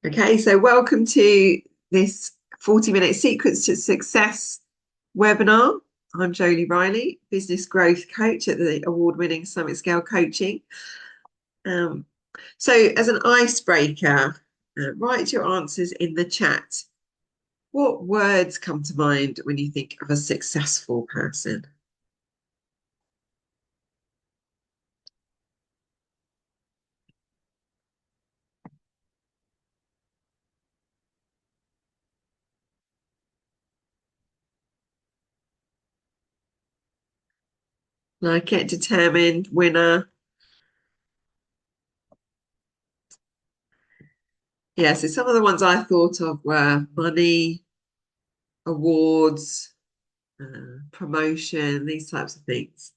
Okay, so welcome to this 40-minute Secrets to Success webinar. I'm Joli Riley, business growth coach at the award-winning Summit Scale Coaching. Um, so as an icebreaker, write your answers in the chat. What words come to mind when you think of a successful person? Like it, determined, winner. Yeah, so some of the ones I thought of were money, awards, promotion, these types of things.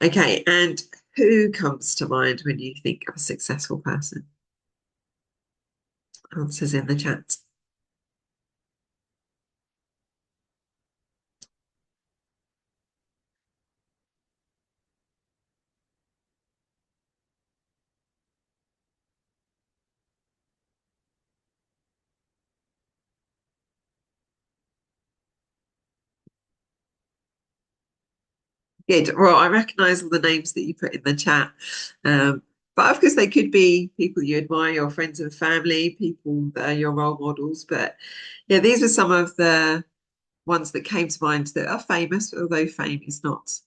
Okay, and who comes to mind when you think of a successful person? Answers in the chat. Good. Well, I recognise all the names that you put in the chat. But of course, they could be people you admire, your friends and family, people that are your role models. But yeah, these are some of the ones that came to mind that are famous, although fame is not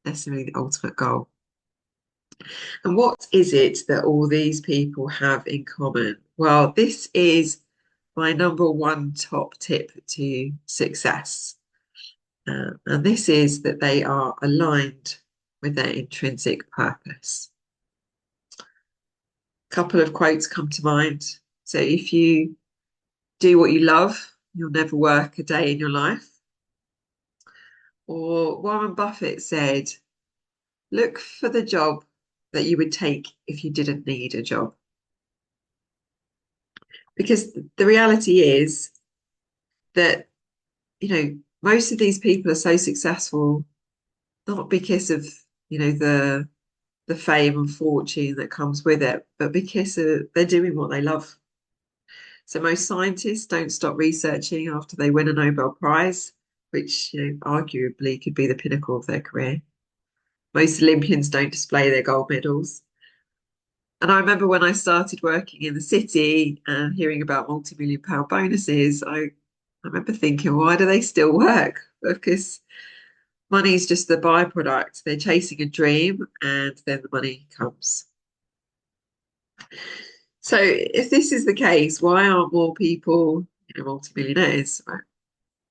necessarily the ultimate goal. And what is it that all these people have in common? Well, this is my number one top tip to success. And this is that they are aligned with their intrinsic purpose. A couple of quotes come to mind. So, if you do what you love, you'll never work a day in your life. Or Warren Buffett said, look for the job that you would take if you didn't need a job. Because the reality is that, most of these people are so successful, not because of, the fame and fortune that comes with it, but because they're doing what they love. So most scientists don't stop researching after they win a Nobel Prize, which arguably could be the pinnacle of their career. Most Olympians don't display their gold medals. And I remember when I started working in the city and hearing about multi-million pound bonuses, I remember thinking, why do they still work? Because money is just the byproduct. They're chasing a dream and then the money comes. So if this is the case, why aren't more people, multimillionaires? Right?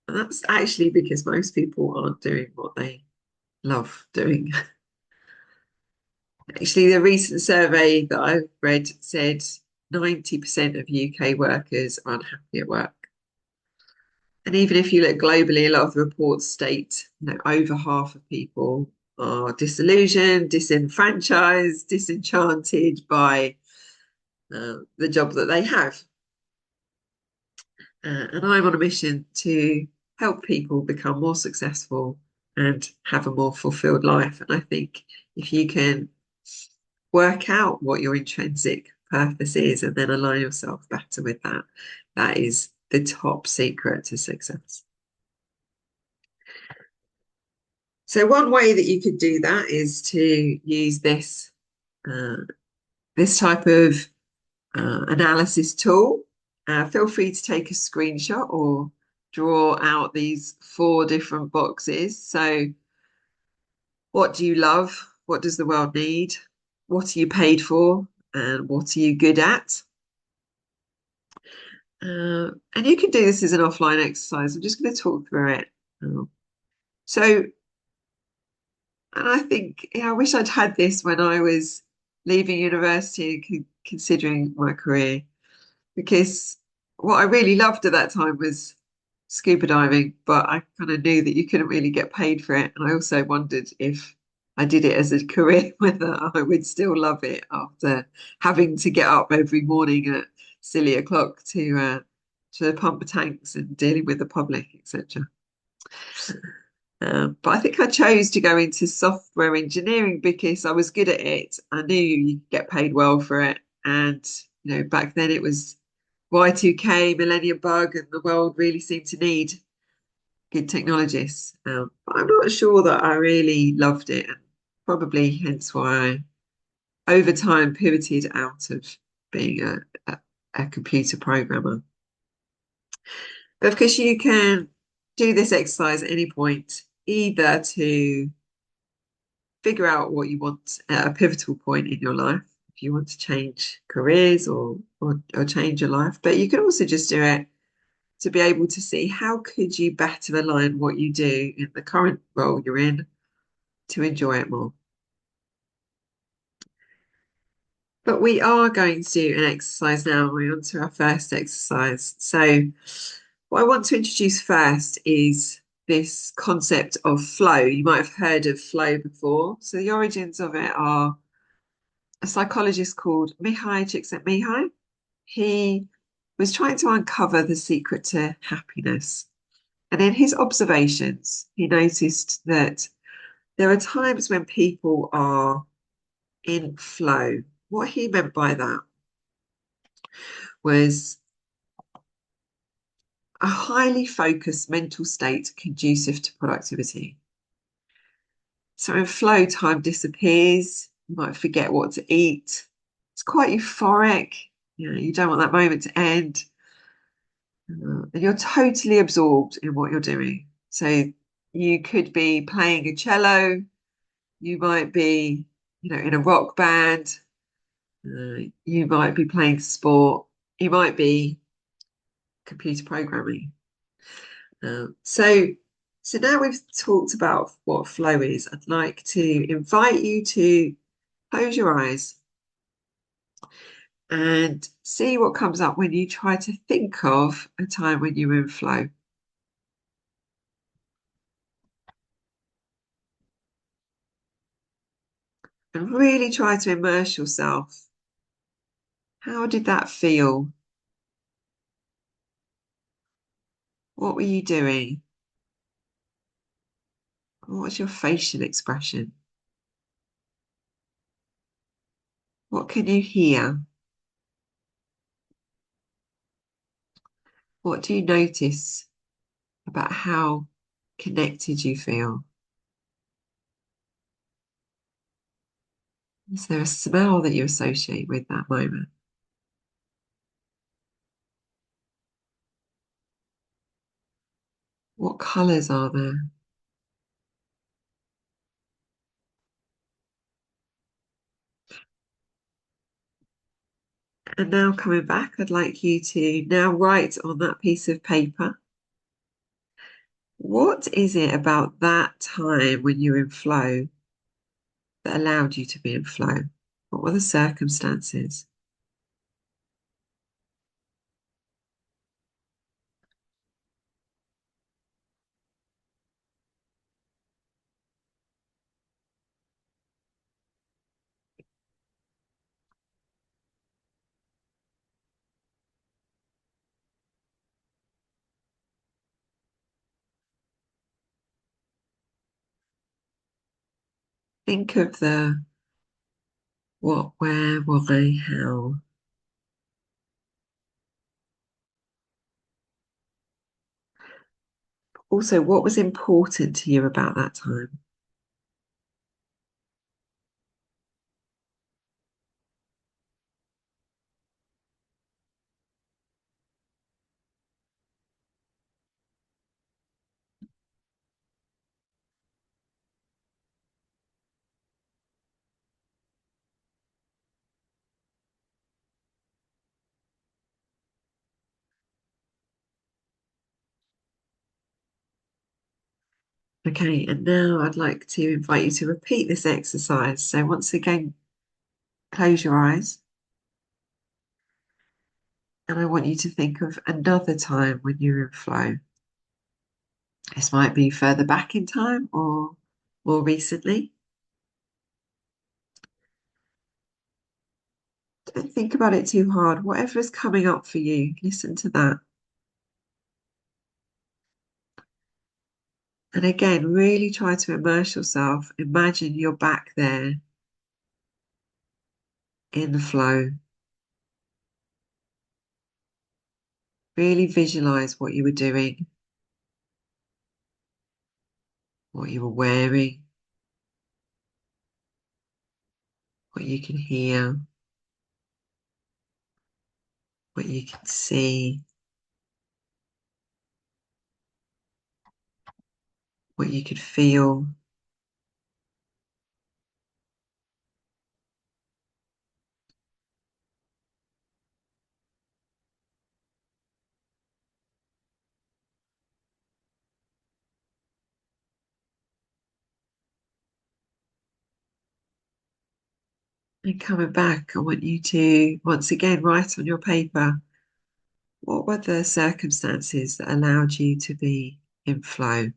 And that's actually because most people aren't doing what they love doing. Actually, the recent survey that I've read said 90% of UK workers are unhappy at work. And even if you look globally, a lot of the reports state, over half of people are disillusioned, disenfranchised, disenchanted by the job that they have. And I'm on a mission to help people become more successful and have a more fulfilled life. And I think if you can work out what your intrinsic purpose is and then align yourself better with that, that is the top secret to success. So one way that you could do that is to use uh, this type of analysis tool. Feel free to take a screenshot or draw out these 4 different boxes. So what do you love? What does the world need? What are you paid for? And what are you good at? And you can do this as an offline exercise. I'm just going to talk through it. So, and I think, I wish I'd had this when I was leaving university and considering my career, because what I really loved at that time was scuba diving, but I kind of knew that you couldn't really get paid for it. And I also wondered if I did it as a career, whether I would still love it after having to get up every morning at silly o'clock to pump tanks and dealing with the public, etc. But I think I chose to go into software engineering because I was good at it. I knew you could get paid well for it, and back then it was Y2K, Millennium Bug, and the world really seemed to need good technologists. But I'm not sure that I really loved it, and probably hence why I, over time, pivoted out of being a computer programmer. But of course, you can do this exercise at any point, either to figure out what you want at a pivotal point in your life, if you want to change careers or change your life. But you can also just do it to be able to see how could you better align what you do in the current role you're in to enjoy it more. But we are going to do an exercise now. We're on to our first exercise. So what I want to introduce first is this concept of flow. You might have heard of flow before. So the origins of it are a psychologist called Mihai Csikszentmihalyi. He was trying to uncover the secret to happiness. And in his observations, he noticed that there are times when people are in flow. What he meant by that was a highly focused mental state conducive to productivity. So in flow, time disappears. You might forget what to eat. It's quite euphoric. You don't want that moment to end. And you're totally absorbed in what you're doing. So you could be playing a cello. You might be, in a rock band. You might be playing sport. You might be computer programming. So now we've talked about what flow is. I'd like to invite you to close your eyes and see what comes up when you try to think of a time when you were in flow. And really try to immerse yourself. How did that feel? What were you doing? What was your facial expression? What can you hear? What do you notice about how connected you feel? Is there a smell that you associate with that moment? What colours are there? And now coming back, I'd like you to now write on that piece of paper. What is it about that time when you're in flow that allowed you to be in flow? What were the circumstances? Think of the what, where, why, how. Also, what was important to you about that time? Okay, and now I'd like to invite you to repeat this exercise. So once again, close your eyes. And I want you to think of another time when you're in flow. This might be further back in time or more recently. Don't think about it too hard. Whatever is coming up for you, listen to that. And again, really try to immerse yourself. Imagine you're back there in the flow. Really visualize what you were doing, what you were wearing, what you can hear, what you can see, what you could feel. And coming back, I want you to once again write on your paper what were the circumstances that allowed you to be in flow.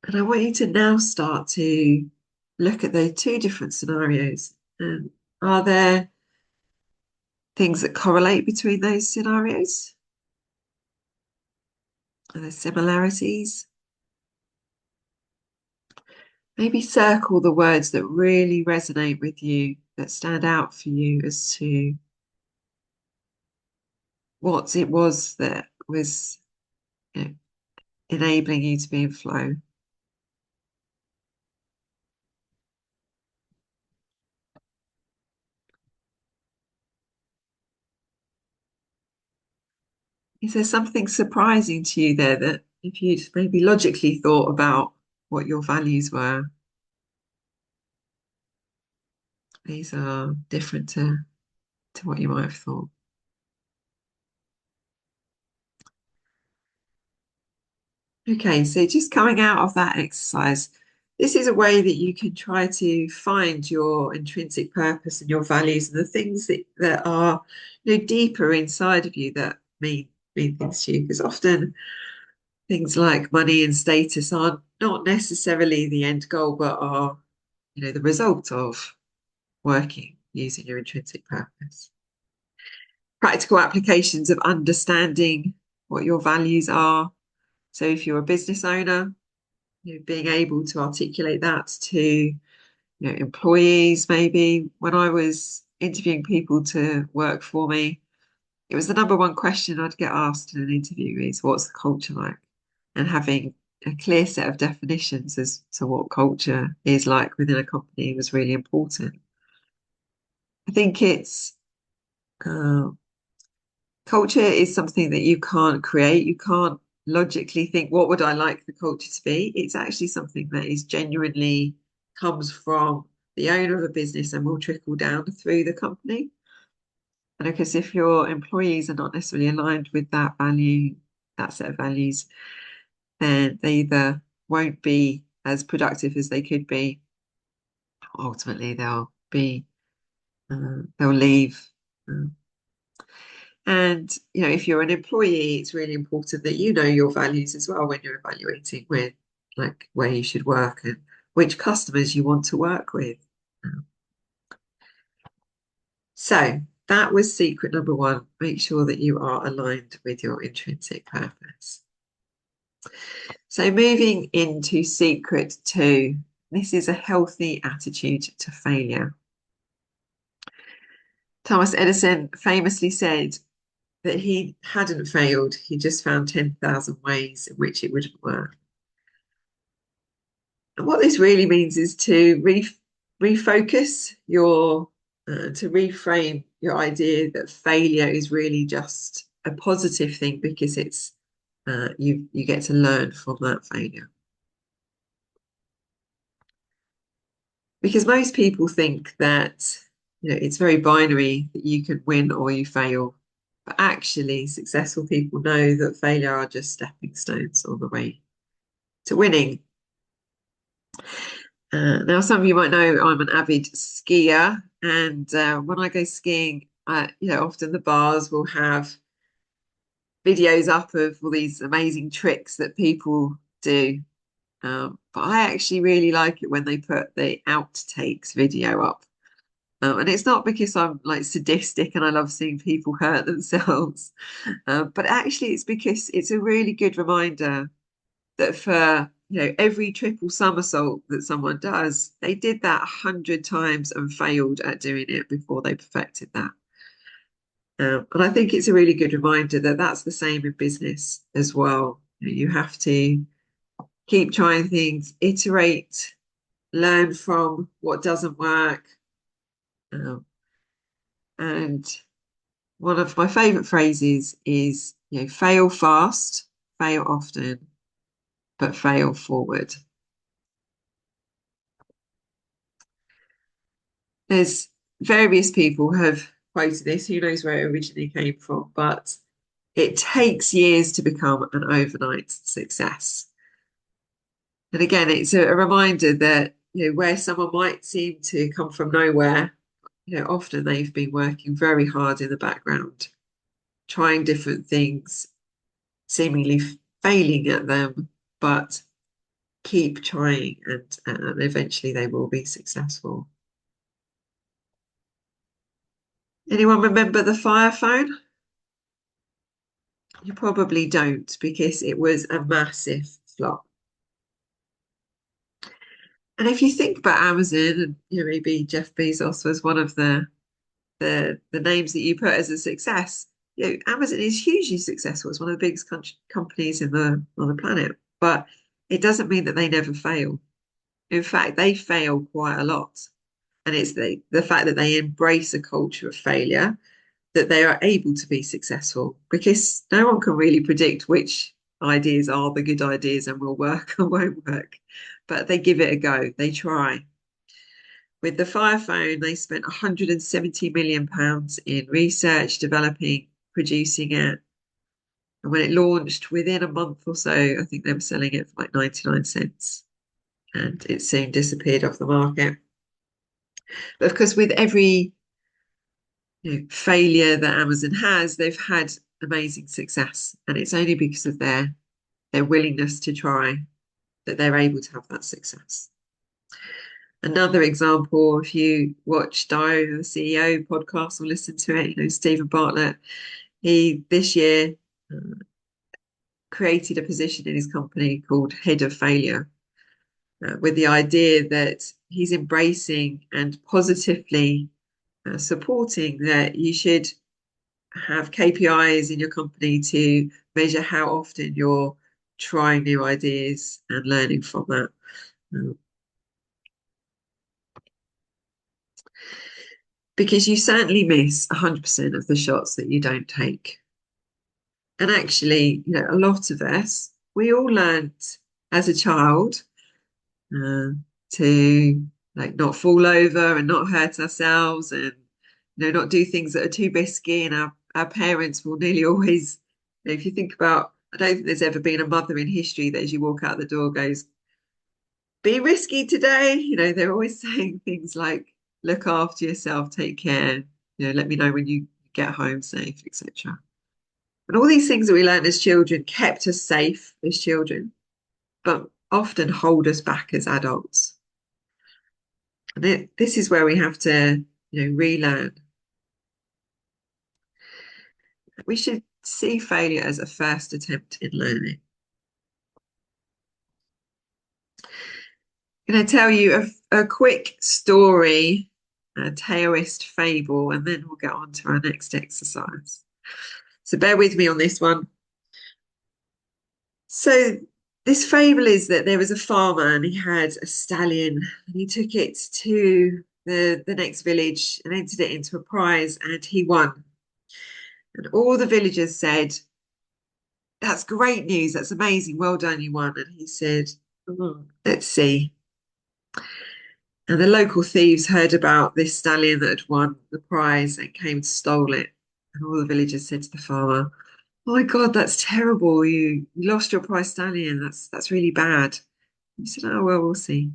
And I want you to now start to look at the two different scenarios. And are there things that correlate between those scenarios? Are there similarities? Maybe circle the words that really resonate with you, that stand out for you as to what it was that was, you know, enabling you to be in flow. Is there something surprising to you there that if you'd maybe logically thought about what your values were, these are different to what you might have thought? Okay, so just coming out of that exercise, this is a way that you can try to find your intrinsic purpose and your values and the things that are, deeper inside of you that mean things to you. Because often things like money and status are not necessarily the end goal, but are, the result of working using your intrinsic purpose. Practical applications of understanding what your values are. So if you're a business owner, being able to articulate that to employees. Maybe when I was interviewing people to work for me, it was the number one question I'd get asked in an interview is, what's the culture like? And having a clear set of definitions as to what culture is like within a company was really important. I think it's uh, culture is something that you can't create. You can't logically think, what would I like the culture to be? It's actually something that is genuinely comes from the owner of a business and will trickle down through the company. And because if your employees are not necessarily aligned with that value, that set of values, then they either won't be as productive as they could be. Ultimately, they'll leave. Um, And if you're an employee, it's really important that you know your values as well when you're evaluating where you should work and which customers you want to work with. So that was secret number one. Make sure that you are aligned with your intrinsic purpose. So moving into secret two, this is a healthy attitude to failure. Thomas Edison famously said that he hadn't failed, he just found 10,000 ways in which it wouldn't work. And what this really means is to refocus to reframe your idea that failure is really just a positive thing because it's you get to learn from that failure. Because most people think that it's very binary that you can win or you fail. But actually, successful people know that failure are just stepping stones on the way to winning. Now, some of you might know I'm an avid skier, and when I go skiing, Often the bars will have videos up of all these amazing tricks that people do. But I actually really like it when they put the outtakes video up. And it's not because I'm like sadistic and I love seeing people hurt themselves, but actually it's because it's a really good reminder that for every triple somersault that someone does, they did that 100 times and failed at doing it before they perfected that. And I think it's a really good reminder that that's the same in business as well. You have to keep trying things, iterate, learn from what doesn't work. Um, and one of my favorite phrases is, fail fast, fail often, but fail forward. There's various people have quoted this, who knows where it originally came from, but it takes years to become an overnight success. And again, it's a reminder that, where someone might seem to come from nowhere, often they've been working very hard in the background, trying different things, seemingly failing at them, but keep trying and eventually they will be successful. Anyone remember the fire phone? You probably don't because it was a massive flop. And if you think about Amazon, and maybe Jeff Bezos was one of the names that you put as a success. Amazon is hugely successful. It's one of the biggest companies on the planet, but it doesn't mean that they never fail. In fact, they fail quite a lot. And it's the fact that they embrace a culture of failure that they are able to be successful because no one can really predict which ideas are the good ideas and will work or won't work. But they give it a go, they try. With the Fire Phone, they spent £170 million in research, developing, producing it. And when it launched, within a month or so, I think they were selling it for like 99 cents. And it soon disappeared off the market. But of course, with every failure that Amazon has, they've had amazing success. And it's only because of their willingness to try that they're able to have that success. Another example, if you watch Diary of the CEO podcast or listen to it, Stephen Bartlett, he this year created a position in his company called Head of Failure, with the idea that he's embracing and positively supporting that you should have KPIs in your company to measure how often you're trying new ideas and learning from that. Because you certainly miss 100% of the shots that you don't take. And actually, a lot of us, we all learned as a child uh, to like not fall over and not hurt ourselves and not do things that are too risky. And our parents will nearly always, if you think about, I don't think there's ever been a mother in history that as you walk out the door goes, be risky today. They're always saying things like, look after yourself, take care, let me know when you get home safe, etc. And all these things that we learned as children kept us safe as children, but often hold us back as adults. And this is where we have to, relearn. We should see failure as a first attempt in learning. I'm going to tell you a quick story, a Taoist fable, and then we'll get on to our next exercise. So bear with me on this one. So this fable is that there was a farmer and he had a stallion and he took it to the next village and entered it into a prize and he won. And all the villagers said, that's great news. That's amazing. Well done, you won. And he said, let's see. And the local thieves heard about this stallion that had won the prize and came and stole it. And all the villagers said to the farmer, oh my God, that's terrible. You lost your prize stallion. That's really bad. He said, oh, well, we'll see.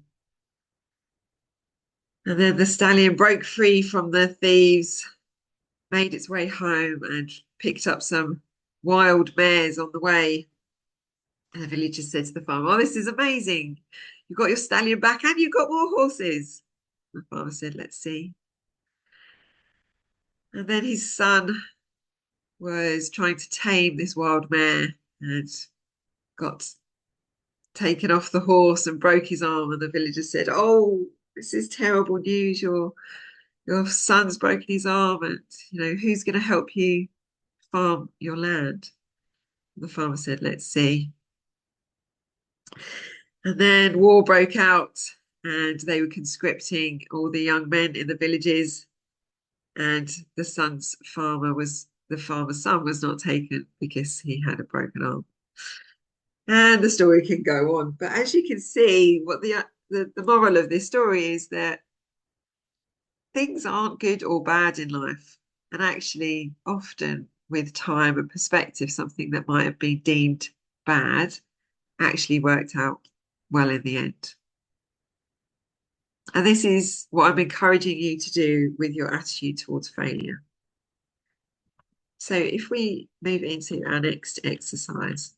And then the stallion broke free from the thieves, made its way home and picked up some wild mares on the way. And the villagers said to the farmer, "Oh, this is amazing. You got your stallion back and you got more horses." The farmer said, "Let's see." And then his son was trying to tame this wild mare and got taken off the horse and broke his arm. And the villagers said, "Oh, this is terrible news. Your son's broken his arm, and who's going to help you farm your land?" And the farmer said, "Let's see." And then war broke out, and they were conscripting all the young men in the villages. And the farmer's son was not taken because he had a broken arm. And the story can go on. But as you can see, what the moral of this story is that things aren't good or bad in life. And actually, often with time and perspective, something that might have been deemed bad actually worked out well in the end. And this is what I'm encouraging you to do with your attitude towards failure. So if we move into our next exercise,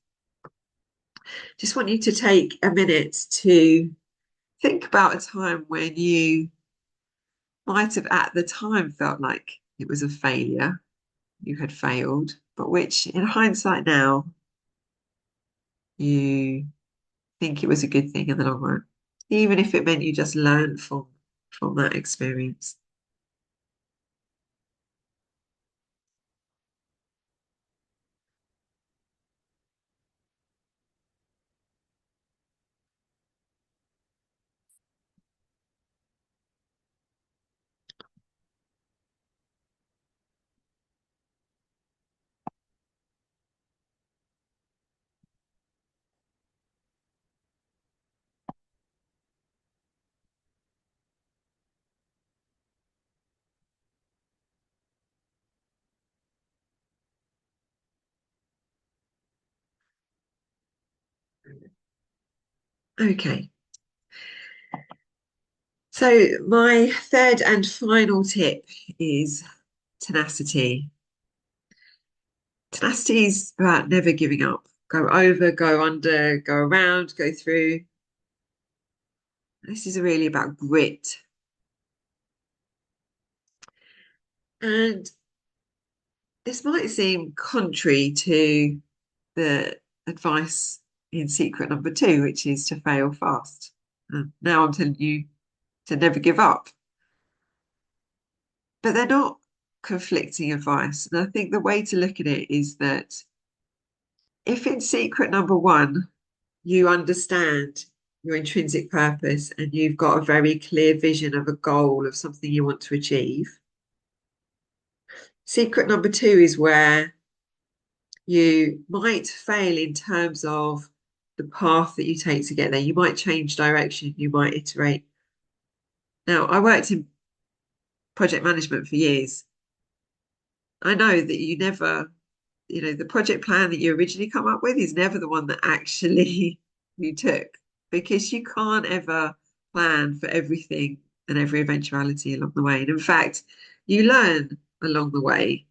just want you to take a minute to think about a time when you might have at the time felt like it was a failure, you had failed, but which in hindsight now, you think it was a good thing in the long run, even if it meant you just learned from that experience. Okay, so my third and final tip is tenacity. Tenacity is about never giving up. Go over, go under, go around, go through. This is really about grit. And this might seem contrary to the advice in secret number two, which is to fail fast. And now I'm telling you to never give up. But they're not conflicting advice. And I think the way to look at it is that if in secret number one, you understand your intrinsic purpose and you've got a very clear vision of a goal of something you want to achieve, secret number two is where you might fail in terms of the path that you take to get there. You might change direction, you might iterate. Now, I worked in project management for years. I know that the project plan that you originally come up with is never the one that actually you took, because you can't ever plan for everything and every eventuality along the way. And in fact, you learn along the way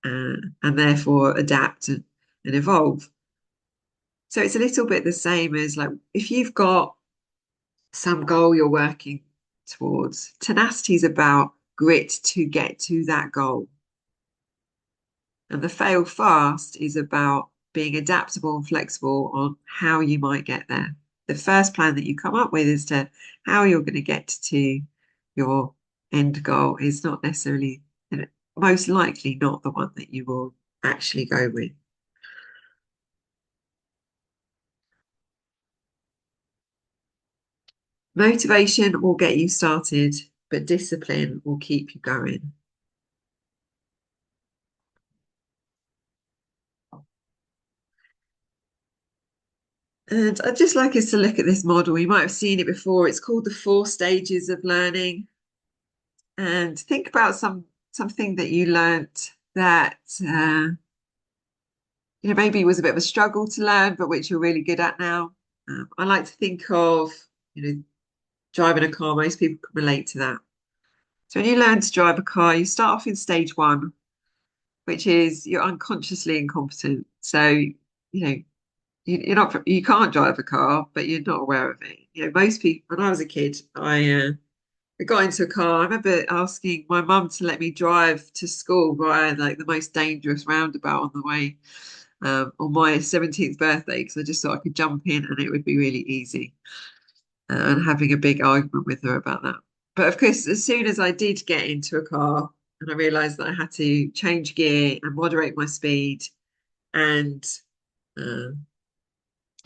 and therefore adapt and evolve. So it's a little bit the same as like if you've got some goal you're working towards, tenacity is about grit to get to that goal. And the fail fast is about being adaptable and flexible on how you might get there. The first plan that you come up with as to how you're going to get to your end goal is not necessarily, most likely not the one that you will actually go with. Motivation will get you started, but discipline will keep you going. And I'd just like us to look at this model. You might have seen it before. It's called the 4 stages of learning. And think about something that you learnt that maybe was a bit of a struggle to learn, but which you're really good at now. I like to think of driving a car. Most people can relate to that. So when you learn to drive a car, you start off in stage one, which is you're unconsciously incompetent. So, know, you can't drive a car, but you're not aware of it. Most people, when I was a kid, I got into a car. I remember asking my mum to let me drive to school via like the most dangerous roundabout on the way on my 17th birthday because I just thought I could jump in and it would be really easy. And having a big argument with her about that. But of course, as soon as I did get into a car and I realized that I had to change gear and moderate my speed and uh,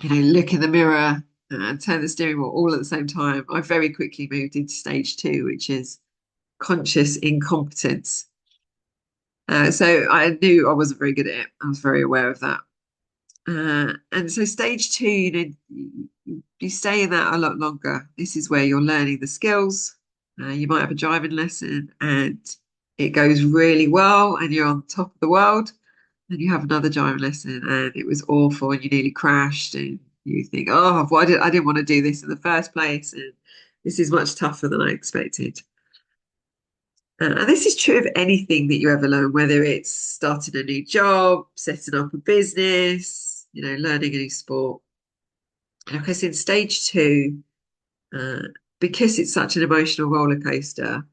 look in the mirror and turn the steering wheel all at the same time, I very quickly moved into stage two, which is conscious incompetence. So I knew I wasn't very good at it. I was very aware of that. And so stage two, you stay in that a lot longer. This is where you're learning the skills. You might have a driving lesson and it goes really well and you're on top of the world. Then you have another driving lesson and it was awful and you nearly crashed and you think, oh, well, I didn't want to do this in the first place. And this is much tougher than I expected. And this is true of anything that you ever learn, whether it's starting a new job, setting up a business, learning a new sport. Like I said, in stage two, uh, because it's such an emotional roller coaster,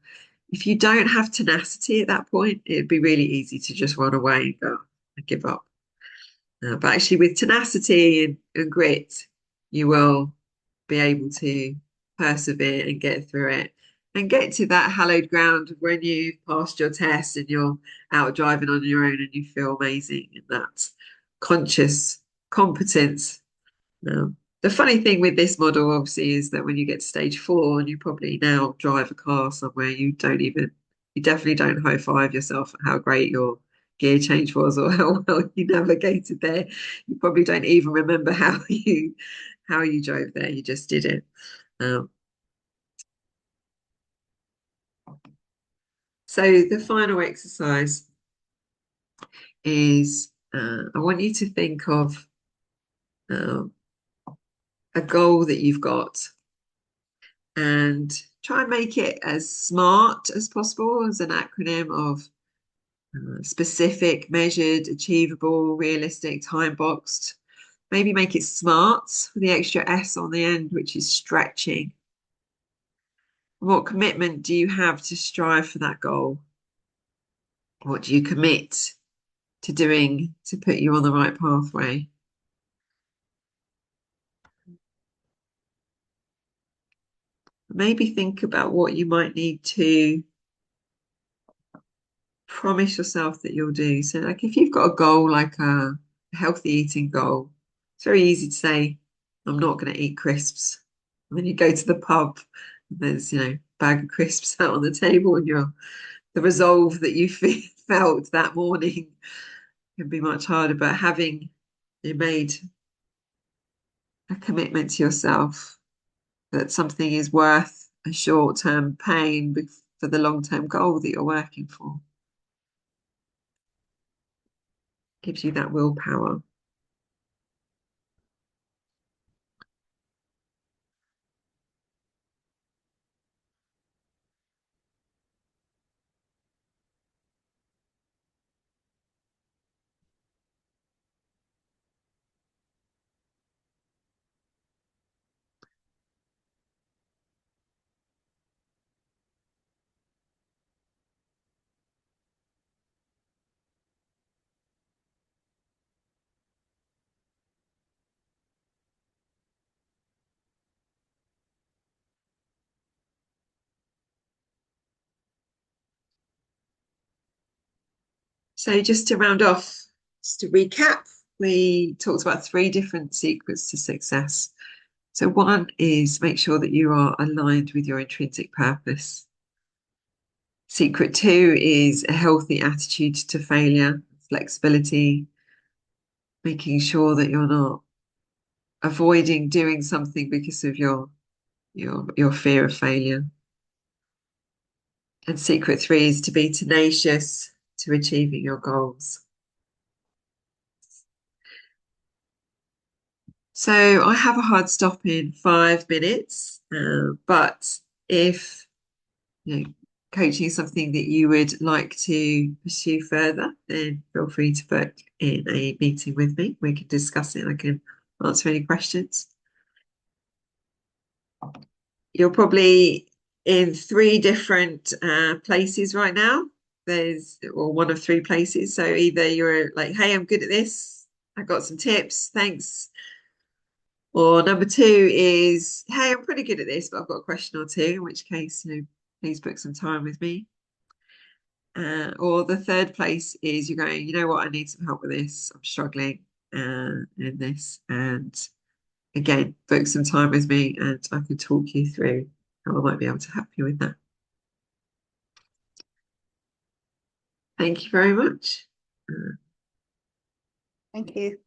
if you don't have tenacity at that point, it'd be really easy to just run away and go and give up. But actually, with tenacity and grit, you will be able to persevere and get through it and get to that hallowed ground when you've passed your test and you're out driving on your own and you feel amazing and that's conscious competence. The funny thing with this model, obviously, is that when you get to stage four and you probably now drive a car somewhere, you definitely don't high five yourself at how great your gear change was or how well you navigated there. You probably don't even remember how you drove there. You just did it. Um, so the final exercise is I want you to think of um, a goal that you've got and try and make it as smart as possible as an acronym of specific, measured, achievable, realistic, time boxed. Maybe make it smart with the extra S on the end, which is stretching. What commitment do you have to strive for that goal? What do you commit to doing to put you on the right pathway? Maybe think about what you might need to promise yourself that you'll do. So, like if you've got a goal like a healthy eating goal, it's very easy to say, I'm not going to eat crisps. And then you go to the pub, and there's, bag of crisps out on the table, and the resolve that you felt that morning can be much harder. But having made a commitment to yourself that something is worth a short-term pain for the long-term goal that you're working for gives you that willpower. So just to round off, just to recap, we talked about three different secrets to success. So one is make sure that you are aligned with your intrinsic purpose. Secret two is a healthy attitude to failure, flexibility, making sure that you're not avoiding doing something because of your fear of failure. And secret three is to be tenacious to achieving your goals. So I have a hard stop in 5 minutes, but if you know coaching is something that you would like to pursue further, then feel free to book in a meeting with me. We can discuss it and I can answer any questions. You're probably in three different places right now. Or one of three places. So either you're like, hey, I'm good at this. I got some tips. Thanks. Or number two is, hey, I'm pretty good at this, but I've got a question or two, in which case, please book some time with me. Or the third place is you're going, you know what, I need some help with this. I'm struggling in this. And again, book some time with me and I can talk you through how I might be able to help you with that. Thank you very much. Thank you.